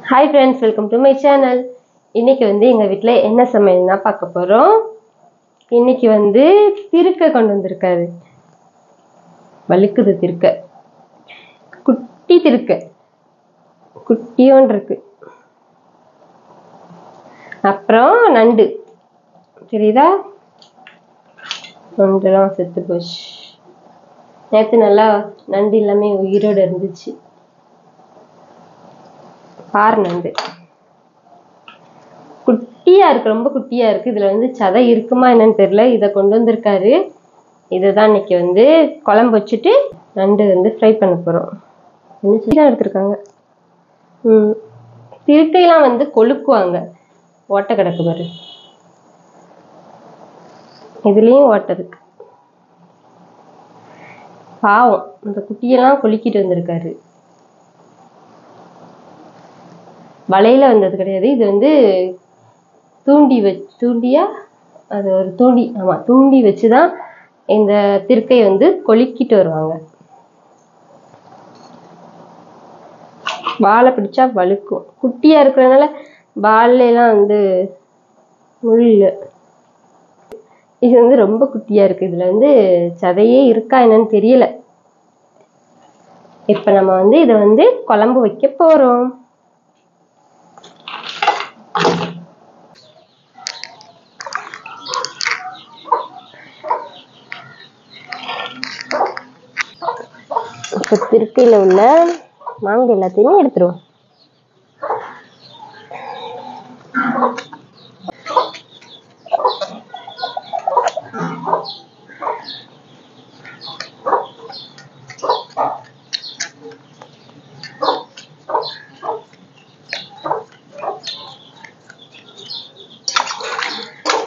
Hi friends, welcome to my channel. இன்னைக்கு எங்க வீட்ல என்ன சமையல்னா பார்க்க போறோம். இன்னைக்கு திருக்க கொண்டு வந்திருக்காரு. வலிக்குது திருக்க. குட்டி திருக்க. குட்டியோன் இருக்கு. அப்புறம் நண்டு. தெரியுதா? நண்டுலாம் செத்து போச்சு. நேத்து நல்லா நண்டு எல்லாமே உயிரோட இருந்துச்சு. பார் நண்டு. குட்டியா இருக்கு, ரொம்ப குட்டியா இருக்கு. இதுல சதை இருக்குமா என்னன்னு தெரியல. இதை கொண்டு வந்திருக்காரு. இதுதான் இன்னைக்கு குழம்பு வச்சுட்டு நண்டு ஃப்ரை பண்ண போறோம். என்ன எடுத்திருக்காங்க. திருக்கையெல்லாம் கொழுக்குவாங்க. ஓட்டை கிடக்கு பாரு. இதுலயும் ஓட்டை இருக்கு. பாவம், இந்த குட்டியெல்லாம் கொலுக்கிட்டு வந்திருக்காரு. வலையில வந்தது கிடையாது. இது தூண்டியா அது ஒரு தூண்டி. ஆமா, தூண்டி வச்சுதான் இந்த திருக்கை கொலுக்கிட்டு வருவாங்க. வாழை பிடிச்சா வழுக்கும். குட்டியா இருக்கிறதுனால வாழை எல்லாம் முள். இது ரொம்ப குட்டியா இருக்கு. இதுல சதையே இருக்கா என்னன்னு தெரியல. இப்ப நம்ம இதை குழம்பு வைக்க போறோம். இப்ப திருக்கையில உள்ள மாங்காய் எல்லாத்தையுமே எடுத்துருவோம்.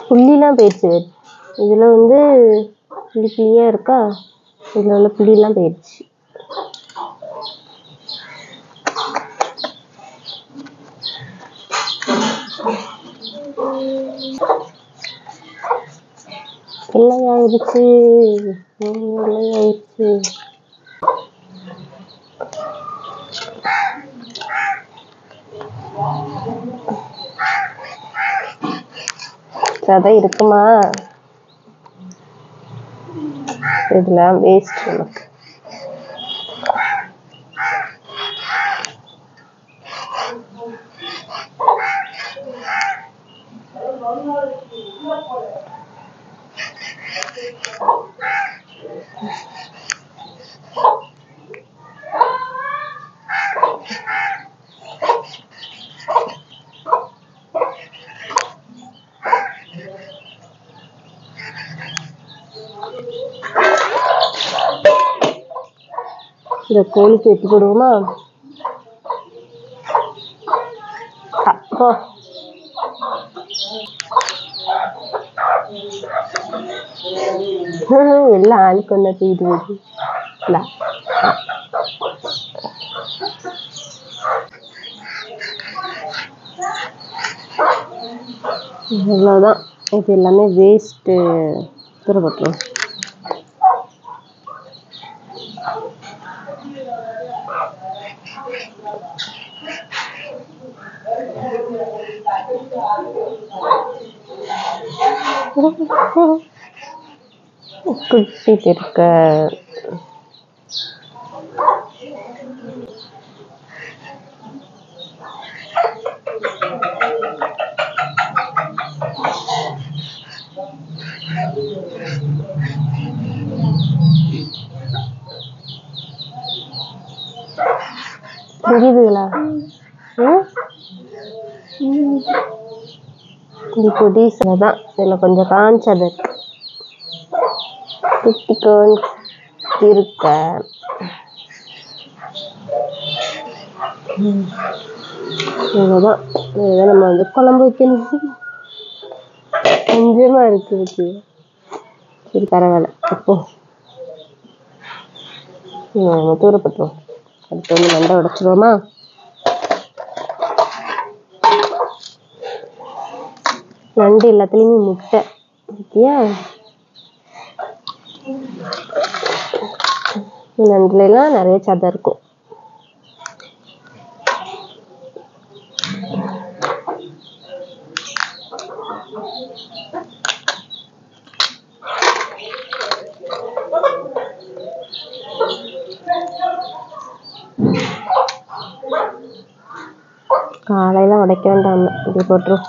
புள்ளிலாம் போயிடுச்சு. இதுல புள்ளி புள்ளியா இருக்கா. இதுல உள்ள புள்ளிலாம் போயிடுச்சு. வெள்ளையாயிருச்சு. வெள்ளையாயிருச்சு. சதை இருக்குமா? இதெல்லாம் வேஸ்ட் நமக்கு. இந்த கோழிக்கு வெட்டி போடுவோமா? எல்லாம் ஆளுக்கு ஒண்ணு தூக்கிட்டு இவ்வளவுதான். இது எல்லாமே வேஸ்ட். தூரப்பட்டுரும். குட்டி திருக்க. தெரியுதுங்களா? இது புதிசதான். இதுல கொஞ்சம் காஞ்சது குட்டிக்கோன் இருக்க. இதுதான் நம்ம குழம்பு வைக்கணும். கொஞ்சமா இருக்கு. சரி, பரவாயில்ல. அப்போ தூரப்பட்டுரும். அடுத்து நண்டை உடைச்சிருவோமா? நண்டு எல்லாத்துலயுமே முட்டை ஓகேயா? நண்டுல எல்லாம் நிறைய சதை இருக்கும். காலையில் உடைக்க வேண்டாம், இப்படி போட்டுரும்.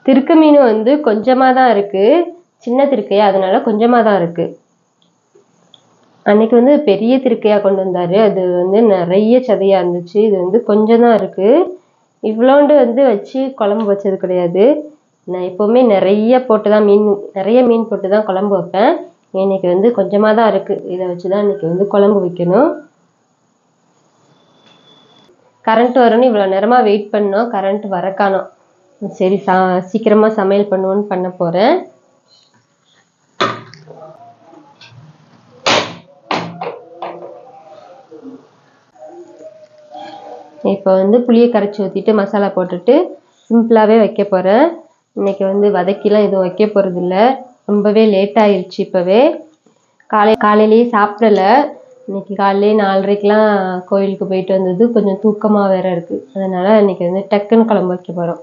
திருக்க மீன் வந்து கொஞ்சமாக தான் இருக்கு, சின்ன திருக்கையா, அதனால கொஞ்சமாக தான் இருக்கு. அன்னைக்கு வந்து பெரிய திருக்கையா கொண்டு வந்தாரு, அது வந்து நிறைய சதையா இருந்துச்சு. இது வந்து கொஞ்சம் தான் இருக்கு. இவ்வளோண்டு வந்து வச்சு குழம்பு வச்சது கிடையாது. நான் எப்போவுமே நிறைய போட்டு தான் நிறைய மீன் போட்டு தான் குழம்பு வைப்பேன். இன்னைக்கு வந்து கொஞ்சமாக தான் இருக்கு, இதை வச்சு தான் இன்னைக்கு வந்து குழம்பு வைக்கணும். கரண்ட் வரும்னு இவ்வளோ நேரமாக வெயிட் பண்ணோம், கரண்ட் வர காணோம். சரி, சீக்கிரமாக சமையல் பண்ணுவோன்னு பண்ண போகிறேன். இப்போ வந்து புளியை கரைச்சி ஊற்றிட்டு மசாலா போட்டுட்டு சிம்பிளாகவே வைக்க போகிறேன். இன்னைக்கு வந்து வதக்கிலாம் எதுவும் வைக்க போகிறதில்ல, ரொம்பவே லேட் ஆயிடுச்சு. இப்போவே காலையிலேயே சாப்பிடல. இன்னைக்கு காலையிலே 4:30க்கெலாம் கோயிலுக்கு போயிட்டு வந்தது, கொஞ்சம் தூக்கமாக வேற இருக்குது. அதனால் இன்னைக்கு வந்து டக்குன்னு குழம்பு வைக்க போகிறோம்.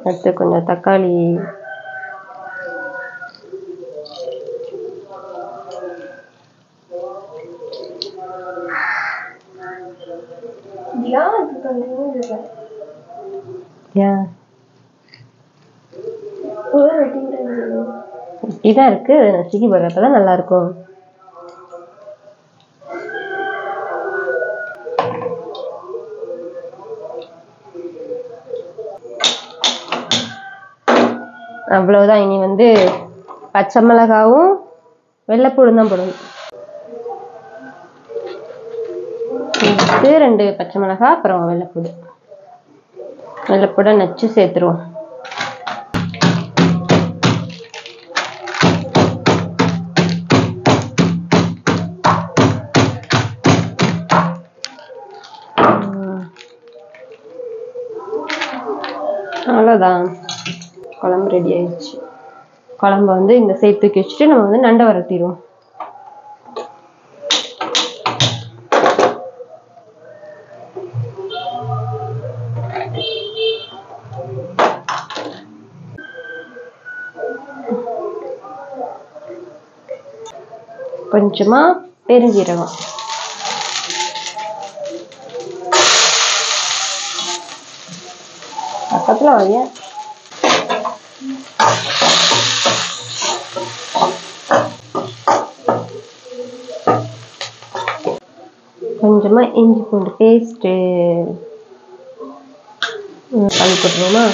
அடுத்து கொஞ்சம் தக்காளி, இதான் இருக்கு, நசுக்கி போடுறப்பதான் நல்லா இருக்கும். அவ்வளவுதான். இனி வந்து பச்சை மிளகாவும் வெள்ளைப்பூடும் தான் போடணும். 2 பச்சை மிளகாய், அப்புறம் வெள்ளைப்பூட நச்சு சேர்த்துருவோம். அவ்வளோதான், குழம்பு ரெடி ஆயிடுச்சு. குழம்பு வந்து இந்த சைடு தூக்கி வச்சுட்டு நம்ம வந்து நண்டை வரட்டிடுவோம். கொஞ்சமா பெருஞ்சீரகம், பக்கத்துல வாங்க. கொஞ்சமா இஞ்சி பூண்டு பேஸ்ட்டு பண்ணி போட்டுருவோமா.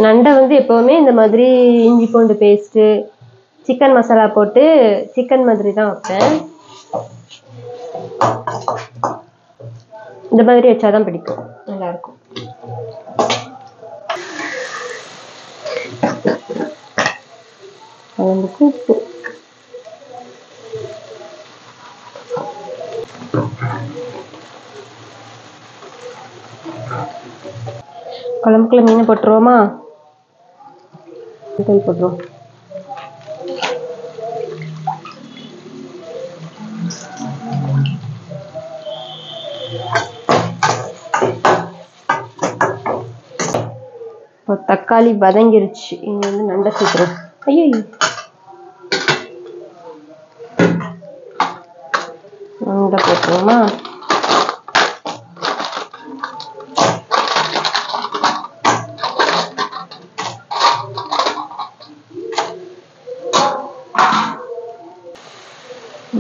நண்டை வந்து எப்போவுமே இந்த மாதிரி இஞ்சி பூண்டு பேஸ்ட்டு, சிக்கன் மசாலா போட்டு சிக்கன் மாதிரி தான் வைப்பேன். இந்த மாதிரி வச்சாதான் பிடிக்கும், நல்லா இருக்கும். குழம்புக்கு உப்பு, குழம்புக்குள்ள மீனை போட்டுருவோமா. போட்டுருவோம். தக்காளி வதங்கிருச்சு, இங்க வந்து நண்டை சேர்த்துறோம். ஐயோ, உண்டை போட்டுருவோமா?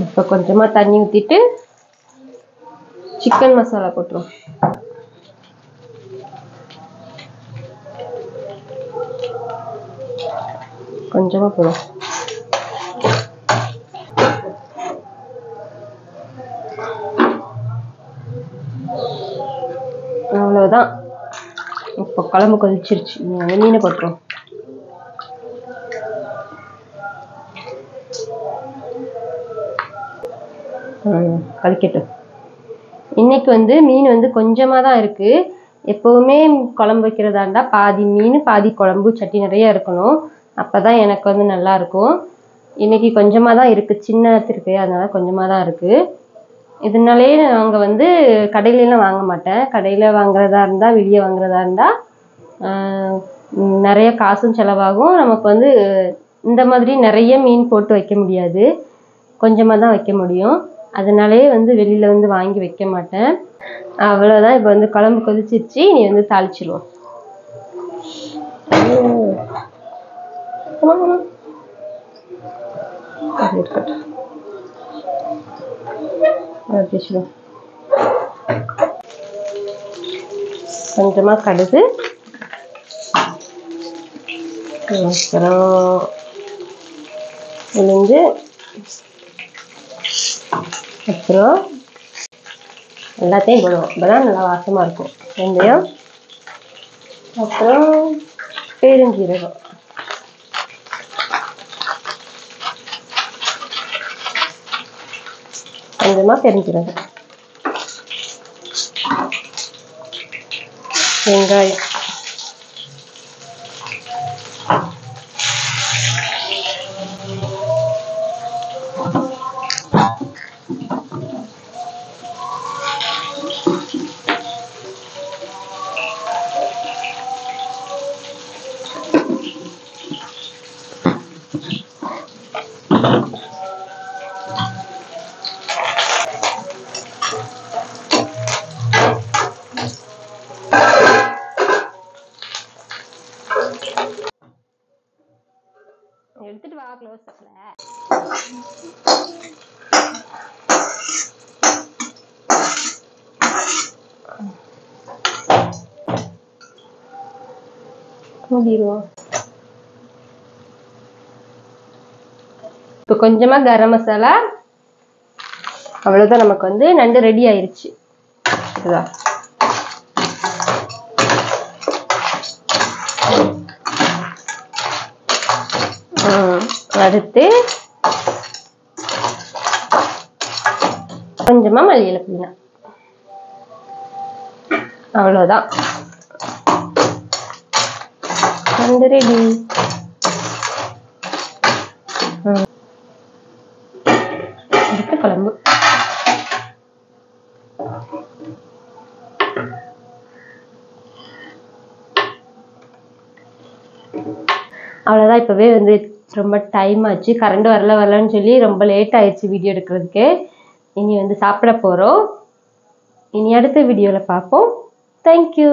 இப்போ கொஞ்சமா தண்ணி ஊற்றிட்டு சிக்கன் மசாலா போட்டுருவோம். கொஞ்சமா போடும். அவ்வளவுதான். இப்போ குழம்பு கொதிச்சிருச்சு. மீனை போட்டுரும். கழிக்கட்டும். இன்னைக்கு வந்து மீன் வந்து கொஞ்சமா தான் இருக்கு. எப்பவுமே குழம்பு வைக்கிறதா இருந்தா பாதி மீன் பாதி குழம்பு சட்டி நிறைய இருக்கணும். அப்பதான் எனக்கு வந்து நல்லா இருக்கும். இன்னைக்கு கொஞ்சமா தான் இருக்கு. சின்ன இருக்கு, அதனால கொஞ்சமா தான் இருக்கு. இதனாலேயே நாங்கள் வந்து கடையிலலாம் வாங்க மாட்டேன். கடையில் வாங்குறதா இருந்தால், வெளியே வாங்குறதா இருந்தால் நிறைய காசும் செலவாகும். நமக்கு வந்து இந்த மாதிரி நிறைய மீன் போட்டு வைக்க முடியாது. கொஞ்சமாக தான் வைக்க முடியும். அதனாலேயே வந்து வெளியில் வந்து வாங்கி வைக்க மாட்டேன். அவ்வளோதான். இப்போ வந்து குழம்பு கொதிச்சிருச்சு. நீ வந்து தாளிச்சிடுவோம். கொஞ்சமா கடுகு, அப்புறம் உளுந்து, அப்புறம் எல்லாத்தையும் போடுவோம். இப்போதான் நல்லா வாசமா இருக்கும். வெந்தயம், அப்புறம் பெருஞ்சீரகம், கொஞ்சமா பெருஞ்சீரகம், வெங்காயம், எடுத்துட்டு வா. க்ளோஸ் அப்ல மூடிடுவோம். இப்போ கொஞ்சமா கரம் மசாலா. அவ்வளவுதான். நமக்கு வந்து நண்டு ரெடி ஆயிருச்சு. அடுத்து கொஞ்சமா மல்லி இலை புதினா. அவ்வளவுதான். நண்டு ரெடி. அடுத்து குழம்பு. அவ்வளோதான். இப்போவே வந்து ரொம்ப டைம் ஆச்சு. கரண்ட் வரலன்னு சொல்லி ரொம்ப லேட் ஆயிடுச்சு வீடியோ எடுக்கிறதுக்கு. இனி வந்து சாப்பிட போகிறோம். இனி அடுத்த வீடியோவில் பார்ப்போம். தேங்க்யூ.